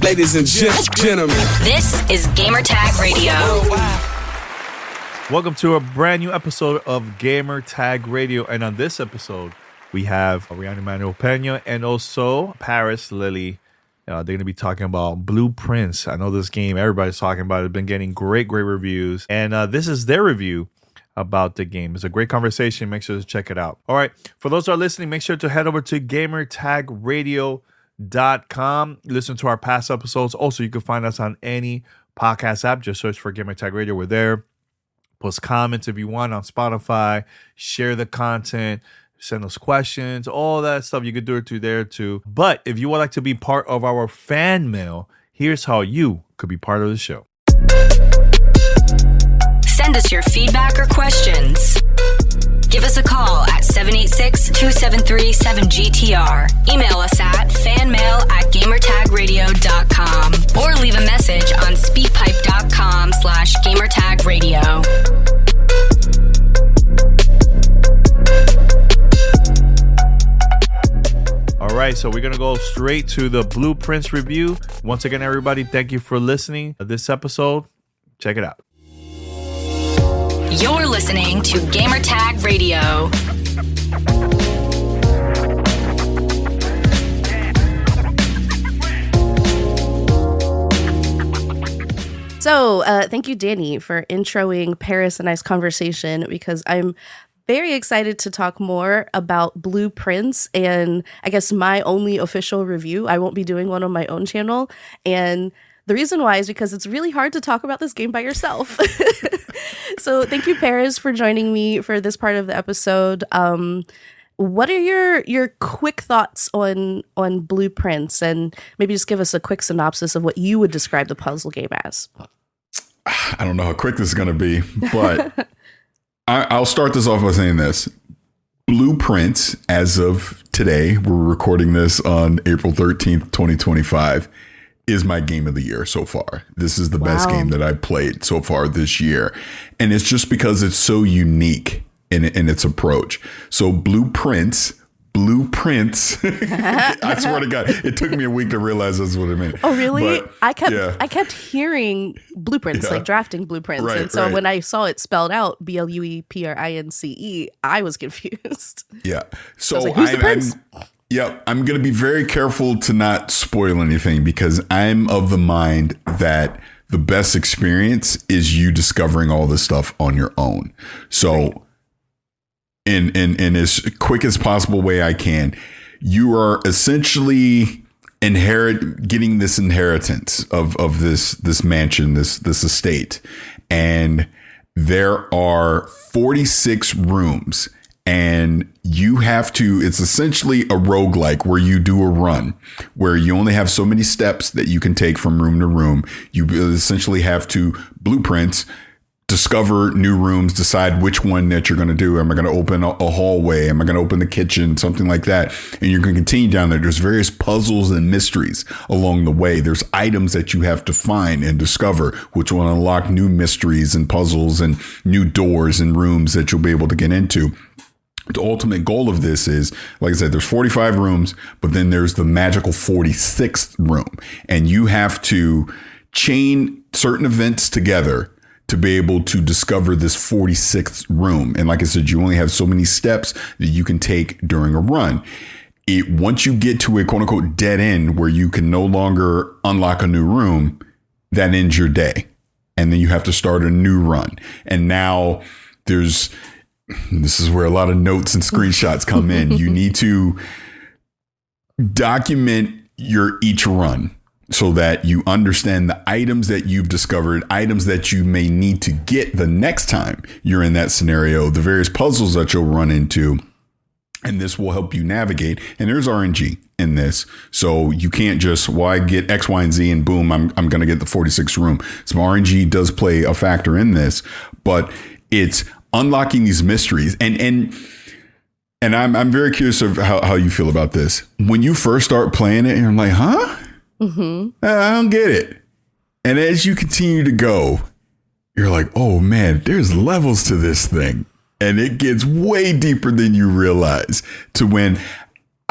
Ladies and gentlemen, this is Gamertag Radio. Welcome to a brand new episode of Gamertag Radio. And on this episode, we have Ariana Manuel Pena and also Paris Lily. They're going to be talking about Blueprints. I know this game, everybody's talking about it. It's been getting great reviews. And this is their review about the game. It's a great conversation. Make sure to check it out. All right. For those who are listening, make sure to head over to gamertagradio.com. Listen to our past episodes. Also, you can find us on any podcast app. Just search for Gamertag Radio. We're there. Post comments if you want on Spotify. Share the content. Send us questions. All that stuff. You could do it through there too. But if you would like to be part of our fan mail, here's how you could be part of the show. Send us your feedback or questions. Give us a call at 786-273-7GTR. Email us at fanmail@gamertagradio.com or leave a message on speakpipe.com/gamertagradio. All right, so we're going to go straight to the Blueprints review. Once again, everybody, thank you for listening to this episode. Check it out. You're listening to Gamertag Radio. So, thank you, Danny, for introing Paris and I's conversation, because I'm very excited to talk more about Blueprints and I guess my only official review. I won't be doing one on my own channel. And the reason why is because it's really hard to talk about this game by yourself. So thank you, Paris, for joining me for this part of the episode. What are your quick thoughts on Blueprints, and maybe just give us a quick synopsis of what you would describe the puzzle game as? I don't know how quick this is going to be, but I'll start this off by saying this. Blueprints, as of today, we're recording this on April 13th, 2025, is my game of the year so far. This is the best game that I've played so far this year. And it's just because it's so unique in its approach. So Blueprints, I swear to God, it took me a week to realize that's what it meant. Oh, really? But, I kept hearing blueprints, like drafting blueprints. Right, and so when I saw it spelled out BLUEPRINCE, I was confused. Yeah. So I was like, who's the prince? I'm going to be very careful to not spoil anything, because I'm of the mind that the best experience is you discovering all this stuff on your own. So in as quick as possible way I can, you are essentially getting this inheritance of this mansion, this estate. And there are 46 rooms. And you have to, it's essentially a roguelike where you do a run where you only have so many steps that you can take from room to room. You essentially have to blueprints, discover new rooms, decide which one that you're going to do. Am I going to open a hallway? Am I going to open the kitchen? Something like that. And you're going to continue down there. There's various puzzles and mysteries along the way. There's items that you have to find and discover, which will unlock new mysteries and puzzles and new doors and rooms that you'll be able to get into. The ultimate goal of this is, like I said, there's 45 rooms, but then there's the magical 46th room. And you have to chain certain events together to be able to discover this 46th room. And like I said, you only have so many steps that you can take during a run. Once you get to a quote unquote dead end where you can no longer unlock a new room, that ends your day. And then you have to start a new run. And now this is where a lot of notes and screenshots come in. You need to document each run so that you understand the items that you've discovered, items that you may need to get the next time you're in that scenario, the various puzzles that you'll run into. And this will help you navigate. And there's RNG in this. So you can't just, I get X, Y, and Z and boom, I'm going to get the 46th room. Some RNG does play a factor in this, but it's unlocking these mysteries. And I'm very curious of how you feel about this. When you first start playing it, and you're like, huh? Mm-hmm. I don't get it. And as you continue to go, you're like, oh man, there's levels to this thing. And it gets way deeper than you realize, to when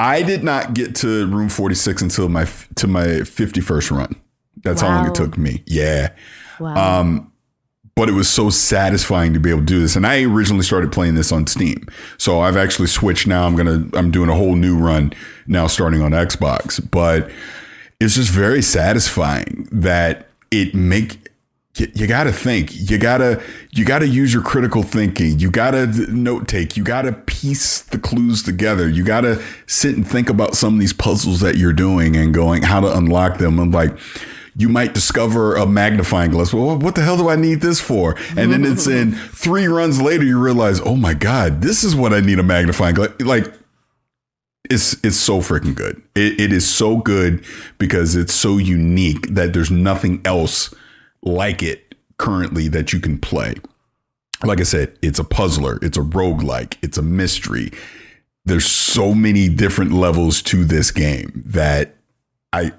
I did not get to room 46 until my 51st run. That's how long it took me. Yeah. Wow. But it was so satisfying to be able to do this. And I originally started playing this on Steam. So I've actually switched now. I'm doing a whole new run now starting on Xbox. But it's just very satisfying that you got to think. You got to use your critical thinking. You got to note take. You got to piece the clues together. You got to sit and think about some of these puzzles that you're doing and going how to unlock them. And like, you might discover a magnifying glass. Well, what the hell do I need this for? And then it's in 3 runs later, you realize, oh my God, this is what I need a magnifying glass. Like, it's so freaking good. It is so good because it's so unique that there's nothing else like it currently that you can play. Like I said, it's a puzzler. It's a roguelike. It's a mystery. There's so many different levels to this game that I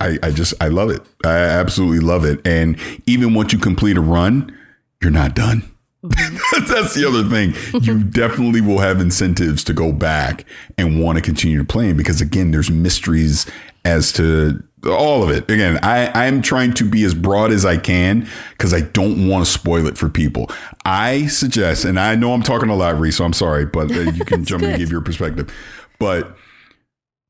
love it. I absolutely love it. And even once you complete a run, you're not done. Mm-hmm. That's the other thing. You definitely will have incentives to go back and want to continue to play because, again, there's mysteries as to all of it. Again, I'm trying to be as broad as I can because I don't want to spoil it for people. I suggest, and I know I'm talking a lot, Reese, so I'm sorry, but you can jump in and give your perspective. But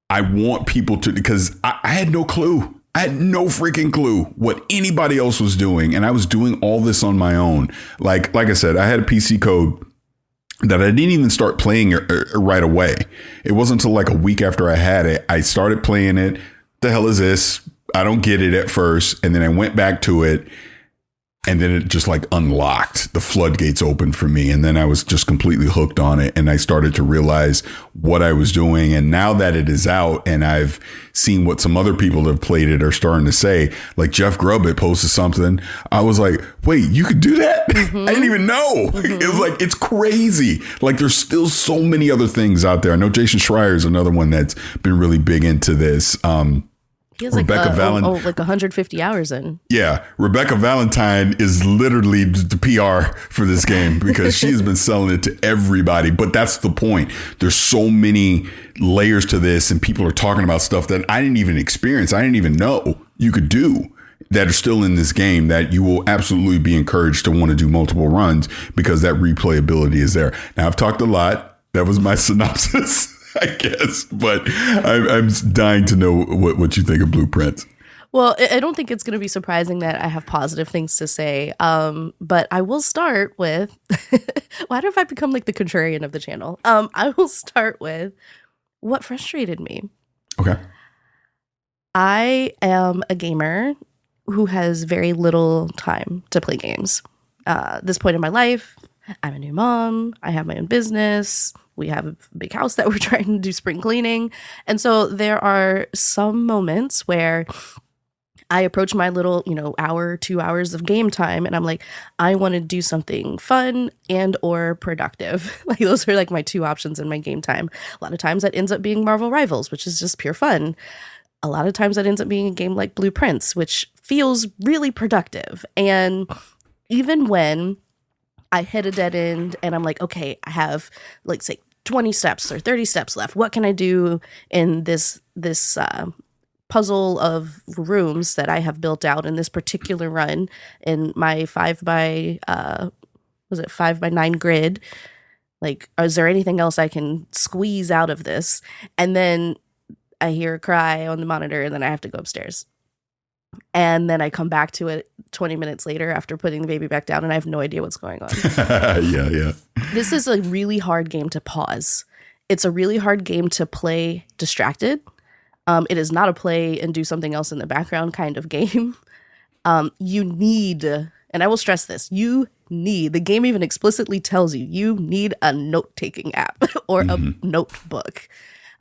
I want people to, because I had no clue. I had no freaking clue what anybody else was doing. And I was doing all this on my own. Like I said, I had a PC code that I didn't even start playing right away. It wasn't until like a week after I had it, I started playing it. The hell is this? I don't get it at first. And then I went back to it. And then it just like unlocked, the floodgates opened for me. And then I was just completely hooked on it. And I started to realize what I was doing. And now that it is out and I've seen what some other people that have played it are starting to say, like Jeff Grubb had posted something. I was like, wait, you could do that? Mm-hmm. I didn't even know. Mm-hmm. It was like, it's crazy. Like there's still so many other things out there. I know Jason Schreier is another one that's been really big into this. He has Rebecca Valentine, like 150 hours in. Yeah. Rebecca Valentine is literally the PR for this game because she has been selling it to everybody. But that's the point. There's so many layers to this and people are talking about stuff that I didn't even experience. I didn't even know you could do that are still in this game that you will absolutely be encouraged to want to do multiple runs because that replayability is there. Now, I've talked a lot. That was my synopsis. I guess, but I'm dying to know what you think of Blueprints. Well, I don't think it's going to be surprising that I have positive things to say, but I will start with, why do I become like the contrarian of the channel? I will start with what frustrated me. Okay. I am a gamer who has very little time to play games. At this point in my life, I'm a new mom. I have my own business. We have a big house that we're trying to do spring cleaning. And so there are some moments where I approach my little, hour, 2 hours of game time. And I'm like, I want to do something fun and or productive. Like those are like my 2 options in my game time. A lot of times that ends up being Marvel Rivals, which is just pure fun. A lot of times that ends up being a game like Blueprints, which feels really productive. And even when I hit a dead end and I'm like, okay, I have like say 20 steps or 30 steps left. What can I do in this puzzle of rooms that I have built out in this particular run in my 5x9 grid? Like, is there anything else I can squeeze out of this? And then I hear a cry on the monitor and then I have to go upstairs. And then I come back to it 20 minutes later after putting the baby back down and I have no idea what's going on. Yeah. This is a really hard game to pause. It's a really hard game to play distracted. It is not a play and do something else in the background kind of game. You need, and I will stress this, the game even explicitly tells you need a note-taking app or a notebook.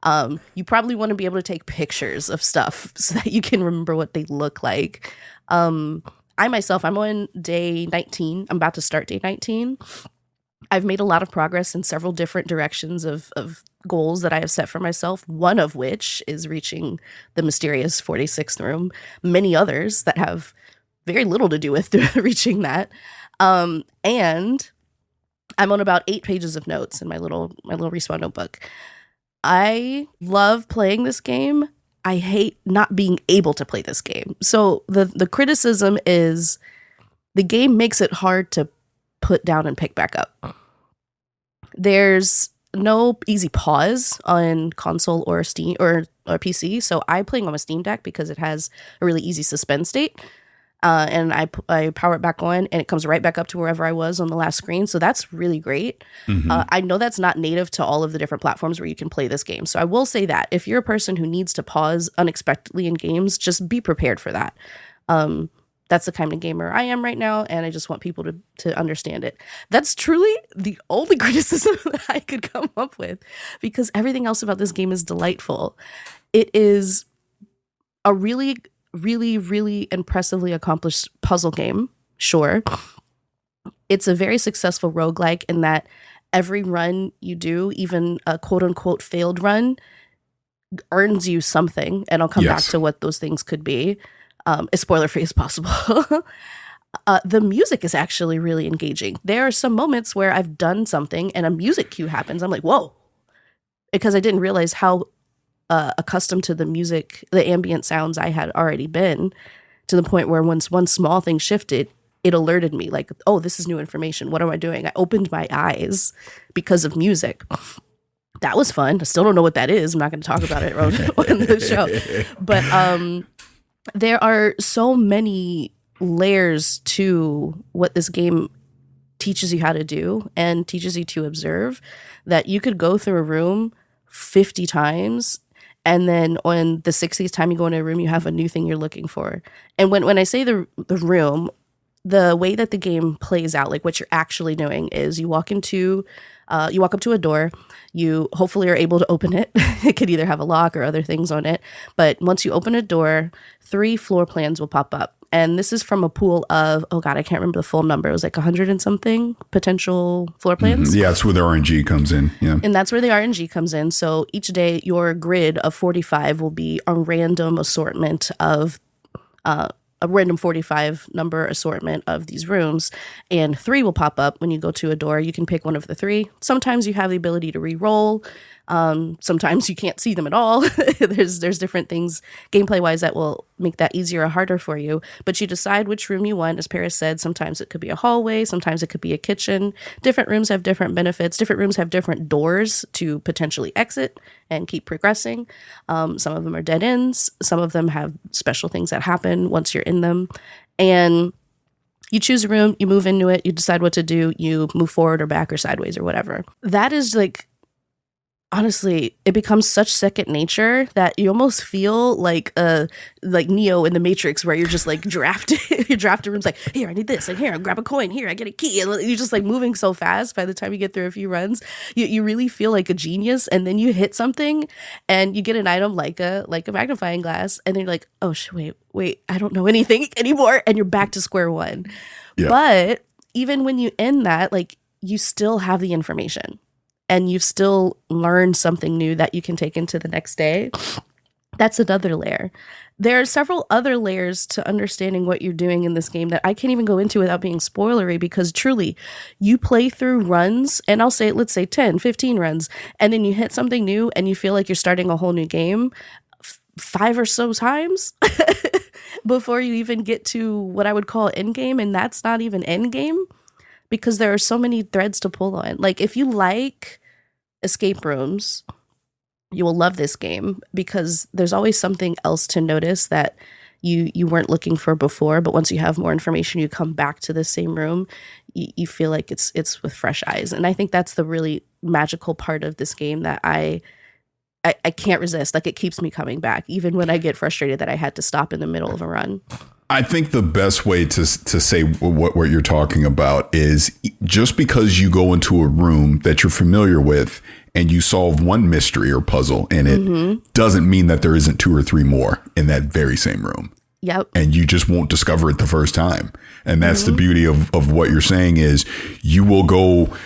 You probably want to be able to take pictures of stuff so that you can remember what they look like. I myself, I'm on day 19. I'm about to start day 19. I've made a lot of progress in several different directions of goals that I have set for myself, one of which is reaching the mysterious 46th room, many others that have very little to do with reaching that. And I'm on about 8 pages of notes in my little Respawn notebook. I love playing this game. I hate not being able to play this game. So the criticism is the game makes it hard to put down and pick back up. There's no easy pause on console or Steam or PC. So I'm playing on a Steam Deck because it has a really easy suspend state. And I power it back on and it comes right back up to wherever I was on the last screen. So that's really great. I know that's not native to all of the different platforms where you can play this game. So I will say that if you're a person who needs to pause unexpectedly in games, just be prepared for that. That's the kind of gamer I am right now, and I just want people to understand it. That's truly the only criticism that I could come up with, because everything else about this game is delightful. It is a really, really, really impressively accomplished puzzle game, sure. It's a very successful roguelike in that every run you do, even a quote-unquote failed run, earns you something, and I'll come back to what those things could be. As spoiler-free as possible. The music is actually really engaging. There are some moments where I've done something and a music cue happens. I'm like, whoa. Because I didn't realize how accustomed to the music, the ambient sounds I had already been, to the point where once one small thing shifted, it alerted me like, oh, this is new information. What am I doing? I opened my eyes because of music. That was fun. I still don't know what that is. I'm not going to talk about it on the show. But there are so many layers to what this game teaches you how to do and teaches you to observe that you could go through a room 50 times and then on the 60th time you go into a room, you have a new thing you're looking for. And when I say the room, the way that the game plays out, like what you're actually doing is you walk up to a door, you hopefully are able to open it. It could either have a lock or other things on it. But once you open a door, 3 floor plans will pop up. And this is from a pool of, oh God, I can't remember the full number. It was like 100 and something potential floor plans. Yeah, that's where the RNG comes in. Yeah. And that's where the RNG comes in. So each day, your grid of 45 will be a random assortment of a random 45 number assortment of these rooms, and 3 will pop up when you go to a door. You can pick one of the 3. Sometimes you have the ability to re-roll. Sometimes you can't see them at all. There's different things gameplay wise that will make that easier or harder for you, but you decide which room you want. As Paris said, sometimes it could be a hallway, sometimes it could be a kitchen. Different rooms have different benefits. Different rooms have different doors to potentially exit and keep progressing. Some of them are dead ends. Some of them have special things that happen once you're in them. And you choose a room, you move into it, you decide what to do, you move forward or back or sideways or whatever. That is like, honestly, it becomes such second nature that you almost feel like Neo in the Matrix, where you're just like you draft rooms like, here, I need this, and here, I grab a coin, here, I get a key, and you're just like moving so fast. By the time you get through a few runs, you really feel like a genius, and then you hit something and you get an item like a magnifying glass, and then you're like, oh wait, I don't know anything anymore, and you're back to square one. Yeah. But even when you end that, like, you still have the information. And you've still learned something new that you can take into the next day. That's another layer. There are several other layers to understanding what you're doing in this game that I can't even go into without being spoilery, because truly, you play through runs, and let's say 10, 15 runs, and then you hit something new and you feel like you're starting a whole new game 5 or so times before you even get to what I would call end game, and that's not even end game, because there are so many threads to pull on. Like, if you like escape rooms, you will love this game, because there's always something else to notice that you weren't looking for before. But once you have more information, you come back to the same room, you feel like it's with fresh eyes. And I think that's the really magical part of this game that I can't resist. Like, it keeps me coming back, even when I get frustrated that I had to stop in the middle of a run. I think the best way to say what you're talking about is, just because you go into a room that you're familiar with and you solve one mystery or puzzle in it, doesn't mean that there isn't 2 or 3 more in that very same room. Yep. And you just won't discover it the first time. And that's the beauty of what you're saying is, you will go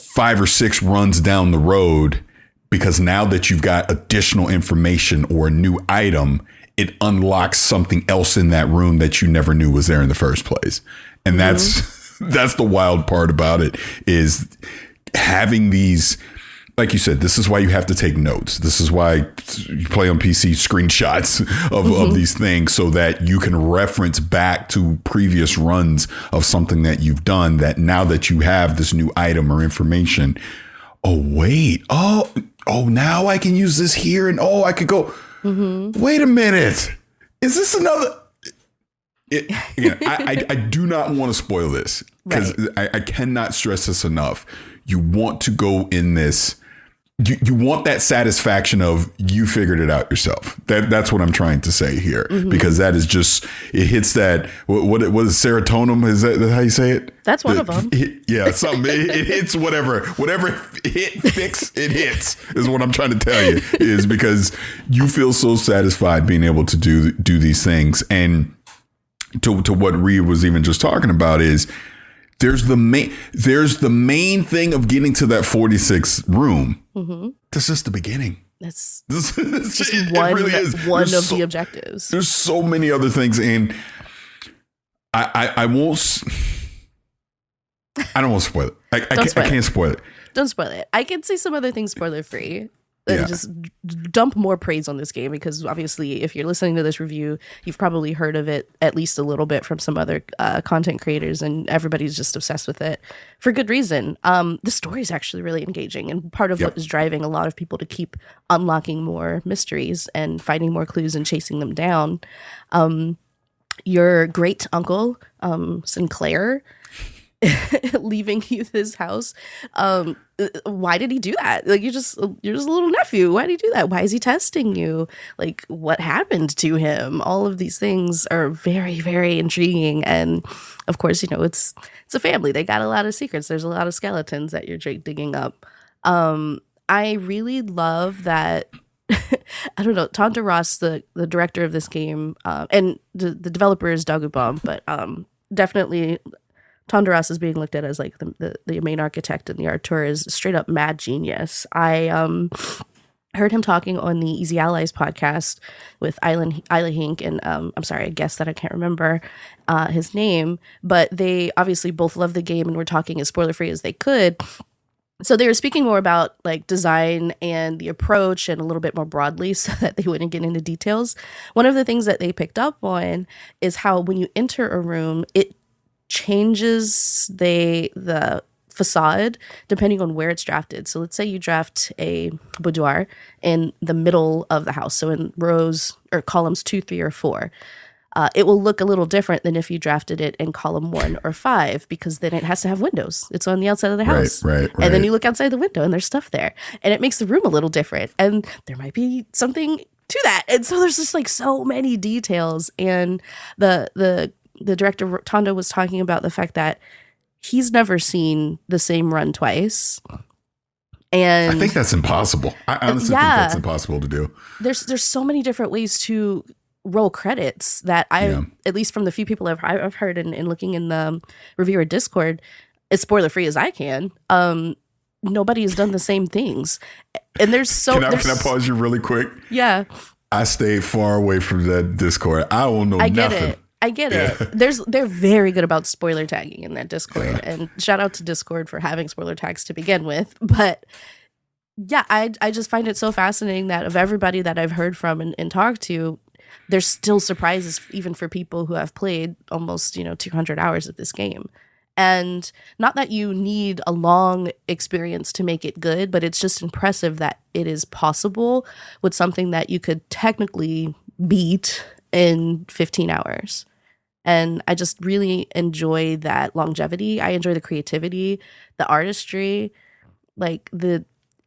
5 or 6 runs down the road, because now that you've got additional information or a new item, it unlocks something else in that room that you never knew was there in the first place. And that's the wild part about it, is having these like you said, this is why you have to take notes. This is why you play on PC screenshots of these things so that you can reference back to previous runs of something that you've done, that now that you have this new item or information, oh, wait. Oh, now I can use this here. And I could go, wait a minute. Is this another? I do not want to spoil this because I cannot stress this enough. You want to go in this. You want that satisfaction of you figured it out yourself. That's what I'm trying to say here, because that is just, it hits that, what is serotonin? Is that how you say it? That's one of them. Yeah, something. It hits whatever it hits is what I'm trying to tell you, is because you feel so satisfied being able to do these things. And to what Reed was even just talking about is, there's the main thing of getting to that 46th room. This is the beginning. That's just one, really is. One of the objectives. There's so many other things, and I won't. I don't want to spoil it. I can't spoil it. Don't spoil it. I can say some other things spoiler free. And just dump more praise on this game, because obviously if you're listening to this review, you've probably heard of it at least a little bit from some other content creators, and everybody's just obsessed with it for good reason. The story is actually really engaging, and part of what is driving a lot of people to keep unlocking more mysteries and finding more clues and chasing them down. Your great uncle, Sinclair, leaving you this house. Why did he do that? Like, you're just a little nephew. Why did he do that? Why is he testing you? Like, what happened to him? All of these things are very, very intriguing. And of course, it's a family. They got a lot of secrets. There's a lot of skeletons that you're digging up. I really love that. I don't know, Tonda Ross, the director of this game, and the developer is Dagobah, but definitely Tonda Ross is being looked at as like the main architect, and the auteur is straight up mad genius. I heard him talking on the Easy Allies podcast with Isla Hink, and I'm sorry, I guess that I can't remember his name, but they obviously both love the game and were talking as spoiler free as they could. So they were speaking more about like design and the approach, and a little bit more broadly, so that they wouldn't get into details. One of the things that they picked up on is how when you enter a room, it changes the facade depending on where it's drafted. So let's say you draft a boudoir in the middle of the house, so in rows or columns 2, 3, or 4. It will look a little different than if you drafted it in column 1 or 5, because then it has to have windows. It's on the outside of the house. Right. And then you look outside the window and there's stuff there, and it makes the room a little different, and there might be something to that. And so there's just like so many details. And the director, Tonda, was talking about the fact that he's never seen the same run twice. And I think that's impossible. I honestly think that's impossible to do. There's so many different ways to roll credits that at least from the few people I've heard in looking in the reviewer Discord, as spoiler free as I can, nobody has done the same things. And there's so... Can I pause you really quick? Yeah. I stayed far away from that Discord. I don't know nothing. I get it. They're very good about spoiler tagging in that Discord, and shout out to Discord for having spoiler tags to begin with. But yeah, I just find it so fascinating that of everybody that I've heard from and talked to, there's still surprises even for people who have played almost 200 hours of this game. And not that you need a long experience to make it good, but it's just impressive that it is possible with something that you could technically beat in 15 hours. And I just really enjoy that longevity. I enjoy the creativity, the artistry, like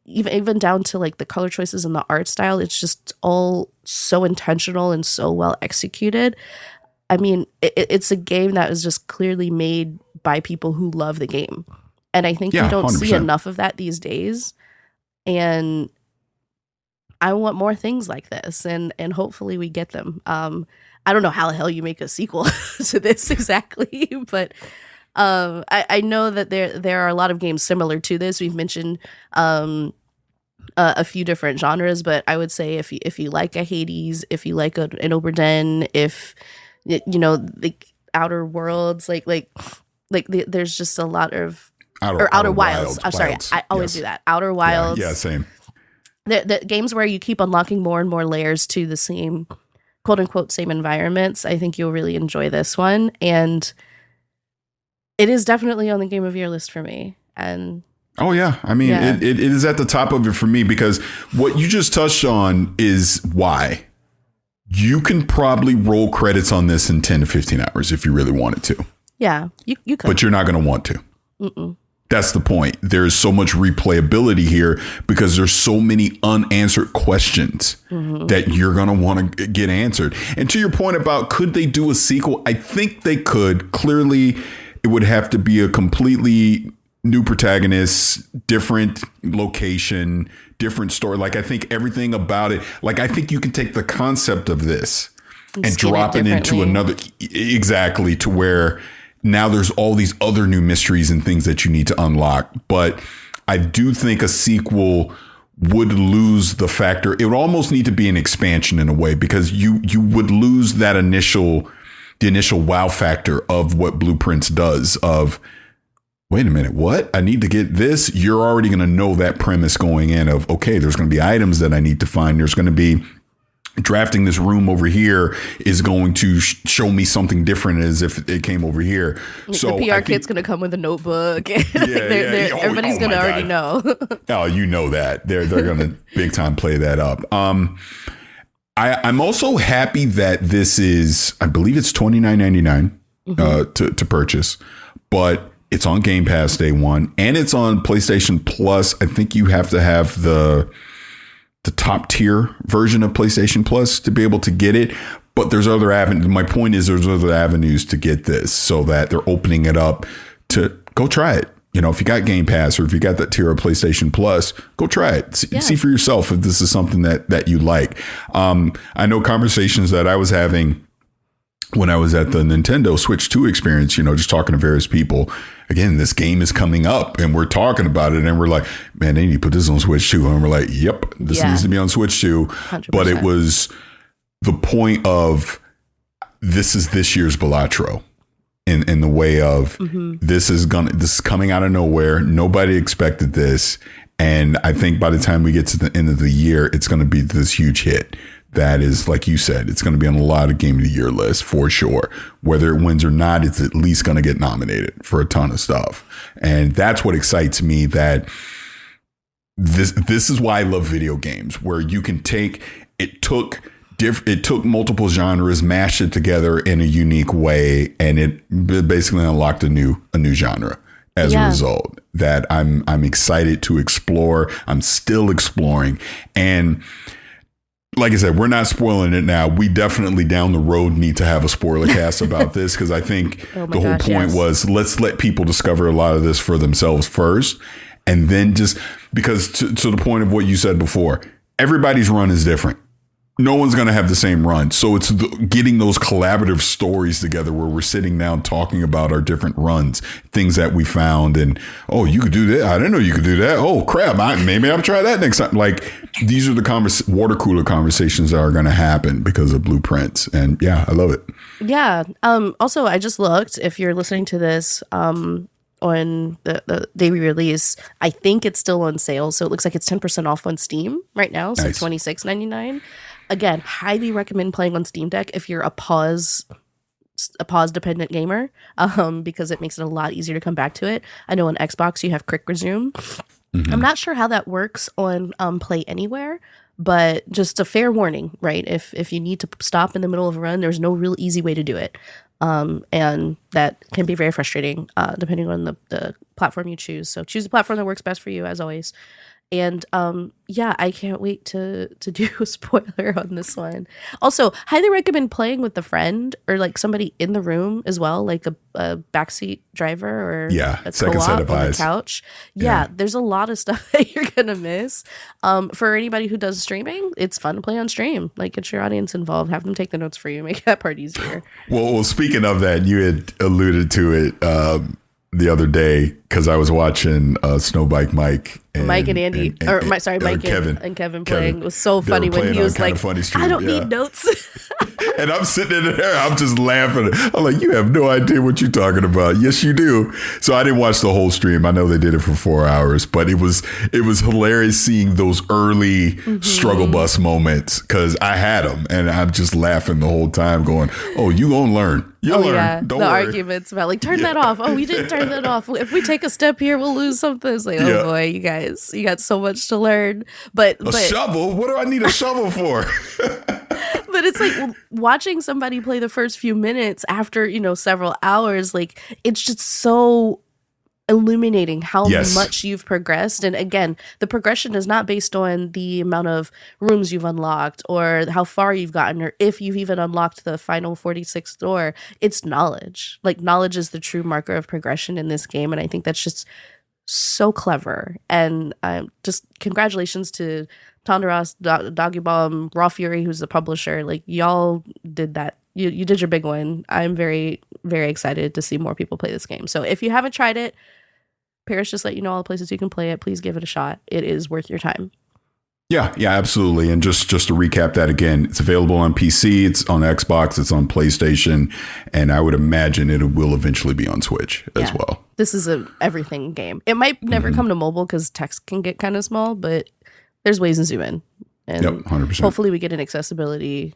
even down to like the color choices and the art style. It's just all so intentional and so well executed. I mean, it's a game that was just clearly made by people who love the game. And I think you don't 100%. See enough of that these days. And I want more things like this, and hopefully we get them. I don't know how the hell you make a sequel to this exactly, but I know that there are a lot of games similar to this. We've mentioned a few different genres, but I would say if you like a Hades, if you like an Oberdin, if the Outer Worlds, there's just a lot of Outer Wilds. I'm sorry, Wilds. I always Yes. do that. Outer Wilds. Yeah, same. The games where you keep unlocking more and more layers to the same, quote unquote, same environments. I think you'll really enjoy this one, and it is definitely on the game of year list for me. And Oh yeah, I mean Yeah. it is at the top of it for me because what you just touched on is why you can probably roll credits on this in 10 to 15 hours if you really wanted to, yeah, you could. but you're not going to want to. That's the point. There's so much replayability here because there's so many unanswered questions that you're going to want to get answered. And to your point about could they do a sequel? I think they could. Clearly, it would have to be a completely new protagonist, different location, different story. Like I think everything about it, like I think you can take the concept of this and skin it drop it into differently. another, exactly, to where now there's all these other new mysteries and things that you need to unlock. But I do think a sequel would lose the factor. It would almost need to be an expansion in a way because you would lose that the initial wow factor of what Blueprints does of, wait a minute, what? I need to get this. You're already going to know that premise going in of, okay, there's going to be items that I need to find. There's going to be drafting this room over here is going to show me something different as if it came over here. So the PR I think- kit's gonna come with a notebook. yeah. Oh, Everybody's oh gonna my already God. know. Oh, you know that they're going to big time play that up. I'm also happy that this is, I believe it's $29.99 to purchase, but it's on Game Pass day one and it's on PlayStation Plus. I think you have to have the top tier version of PlayStation Plus to be able to get it. But there's other avenues. My point is there's other avenues to get this so that they're opening it up to go try it. You know, if you got Game Pass or if you got that tier of PlayStation Plus, go try it. See for yourself if this is something that you like. I know conversations that I was having when I was at the Nintendo Switch 2 experience, you know, just talking to various people. Again, this game is coming up and we're talking about it and we're like, man, they need to put this on Switch 2. And we're like, yep, this Yeah. needs to be on Switch 2. 100%. But it was the point of this is this year's Balatro in the way of this is coming out of nowhere. Nobody expected this. And I think by the time we get to the end of the year, it's going to be this huge hit. That is, like you said, it's going to be on a lot of Game of the Year lists for sure. Whether it wins or not, it's at least going to get nominated for a ton of stuff. And that's what excites me, that this is why I love video games, where you can take, it took multiple genres, mashed it together in a unique way, and it basically unlocked a new genre as a result that I'm excited to explore. I'm still exploring. And like I said, we're not spoiling it now. We definitely down the road need to have a spoiler cast about this because I think Oh my the whole gosh, point yes. was let's let people discover a lot of this for themselves first. And then just because to the point of what you said before, everybody's run is different. No one's going to have the same run. So it's getting those collaborative stories together where we're sitting down talking about our different runs, things that we found. And, oh, you could do that. I didn't know you could do that. Oh, crap. Maybe I'll try that next time. Like, these are the water cooler conversations that are going to happen because of Blueprints. And yeah, I love it. Yeah. Also, I just looked. If you're listening to this on the day we release, I think it's still on sale. So it looks like it's 10% off on Steam right now. So Nice. $26.99. Again, highly recommend playing on Steam Deck if you're a pause dependent gamer, because it makes it a lot easier to come back to it. I know on Xbox you have Quick Resume. I'm not sure how that works on Play Anywhere, but just a fair warning, right? If you need to stop in the middle of a run, there's no real easy way to do it. And that can be very frustrating depending on the platform you choose. So choose the platform that works best for you, as always. And yeah, I can't wait to do a spoiler on this one. Also, highly recommend playing with a friend or like somebody in the room as well, like a backseat driver or a second set co-op of on eyes. the couch. Yeah, there's a lot of stuff that you're gonna miss. For anybody who does streaming, it's fun to play on stream. Like, get your audience involved, have them take the notes for you, make that part easier. Well, speaking of that, you had alluded to it the other day because I was watching Snowbike Mike Mike and Andy, Mike Kevin. and Kevin playing. It was so They were funny when playing he on was Kinda like, Funny Stream, I don't yeah. need notes. And I'm sitting in there, I'm just laughing. I'm like, you have no idea what you're talking about. Yes, you do. So I didn't watch the whole stream. I know they did it for 4 hours, but it was hilarious seeing those early struggle bus moments because I had them and I'm just laughing the whole time going, oh, you gonna learn. You'll learn. Yeah. Don't the worry. arguments about like, turn that off. Oh, we didn't turn that off. If we take a step here, we'll lose something. It's like, oh boy, you guys, you got so much to learn. But Shovel? What do I need a shovel for? But it's like watching somebody play the first few minutes after, several hours, like it's just so illuminating how much you've progressed. And again, the progression is not based on the amount of rooms you've unlocked or how far you've gotten or if you've even unlocked the final 46th door. It's knowledge. Like knowledge is the true marker of progression in this game. And I think that's just so clever. And just congratulations to Tonderas, Doggy Bomb, Raw Fury, who's the publisher. Like y'all did that. You did your big one. I'm very, very excited to see more people play this game. So if you haven't tried it, Paris just let you know all the places you can play it. Please give it a shot. It is worth your time. Yeah, absolutely. And just to recap that again, it's available on PC, it's on Xbox, it's on PlayStation, and I would imagine it will eventually be on Switch as well. This is a everything game. It might never come to mobile because text can get kind of small, but there's ways to zoom in. And 100%. Hopefully we get an accessibility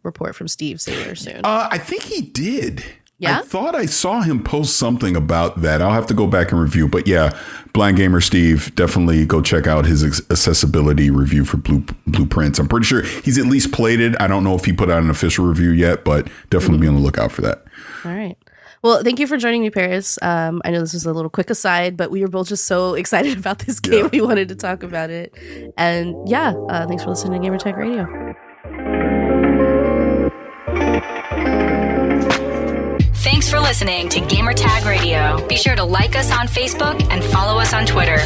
report from Steve Saylor soon. I think he did. Yeah? I thought I saw him post something about that. I'll have to go back and review. But yeah, Blind Gamer Steve, definitely go check out his accessibility review for Blueprints. I'm pretty sure he's at least played it. I don't know if he put out an official review yet, but definitely be on the lookout for that. All right. Well, thank you for joining me, Paris. I know this was a little quick aside, but we were both just so excited about this game. We wanted to talk about it. And yeah, thanks for listening to Gamertag Radio. Thanks for listening to Gamertag Radio. Be sure to like us on Facebook and follow us on Twitter.